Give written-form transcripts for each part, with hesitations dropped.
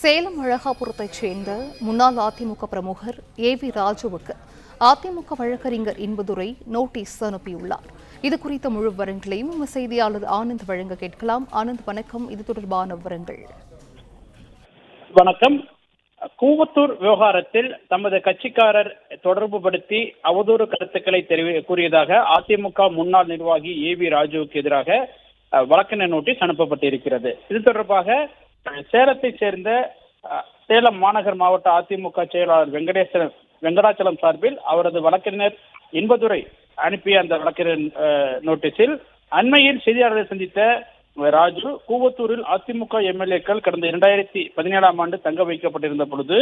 சேலம் அழகாபுரத்தைச் சேர்ந்த முன்னாள் அதிமுக பிரமுகர் ஏவி ராஜுவுக்கு அதிமுக வழக்கறிஞர் இன்பதுரை நோட்டீஸ் அனுப்பியுள்ளார். இது குறித்த முழு விவரங்களையும் செய்தியாளர் ஆனந்த் வழங்க கேட்கலாம். ஆனந்த், வணக்கம். இது தொடர்பான விவரங்கள். வணக்கம். கூவத்தூர் விவகாரத்தில் தமது கட்சிக்காரர் தொடர்புபடுத்தி அவதூறு கருத்துக்களை கூறியதாக அதிமுக முன்னாள் நிர்வாகி ஏவி ராஜுவுக்கு எதிராக வழக்கினர் நோட்டீஸ் அனுப்பப்பட்டிருக்கிறது. இது தொடர்பாக சேலத்தைச் சேர்ந்த சேலம் மாநகர் மாவட்ட அதிமுக செயலாளர் வெங்கடாச்சலம் சார்பில் அவரது வழக்கறிஞர் இன்பதுரை அனுப்பிய அந்த வழக்கறிஞர் நோட்டீஸில் அண்மையில் செய்தியாளர்களை சந்தித்த ராஜு கூவத்தூரில் அதிமுக எம்எல்ஏக்கள் கடந்த 2017ஆம் ஆண்டு தங்க வைக்கப்பட்டிருந்த பொழுது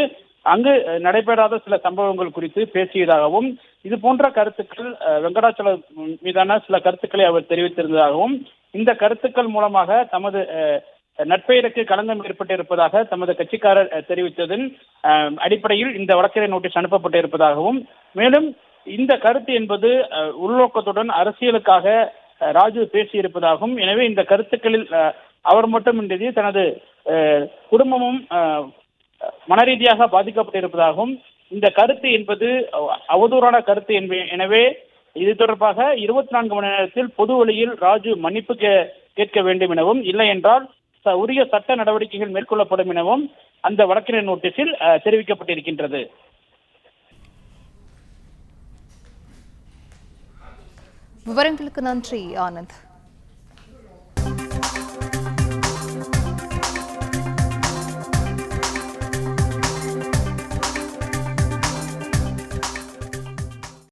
அங்கு நடைபெறாத சில சம்பவங்கள் குறித்து பேசியதாகவும், இது போன்ற கருத்துக்கள் வெங்கடாச்சலம் மீதான சில கருத்துக்களை அவர் தெரிவித்திருந்ததாகவும், இந்த கருத்துக்கள் மூலமாக தமது நட்பெயருக்கு களங்கம் ஏற்பட்டிருப்பதாக தமது கட்சிக்காரர் தெரிவித்ததன் அடிப்படையில் இந்த வழக்கறிஞர் நோட்டீஸ் அனுப்பப்பட்டிருப்பதாகவும், மேலும் இந்த கருத்து என்பது உள்நோக்கத்துடன் அரசியலுக்காக ராஜு பேசியிருப்பதாகவும், எனவே இந்த கருத்துக்களில் அவர் மட்டுமின்றி தனது குடும்பமும் மனரீதியாக பாதிக்கப்பட்டிருப்பதாகவும், இந்த கருத்து என்பது அவதூறான கருத்து எனவே இது தொடர்பாக 24 மணி நேரத்தில் பொது வழியில் ராஜு மன்னிப்பு கேட்க வேண்டும் எனவும், இல்லை என்றால் உரிய சட்ட நடவடிக்கைகள் மேற்கொள்ளப்படும் எனவும் அந்த வழக்கறிஞர் நோட்டீஸில் தெரிவிக்கப்பட்டிருக்கின்றது. விவரங்களுக்கு நன்றி ஆனந்த்.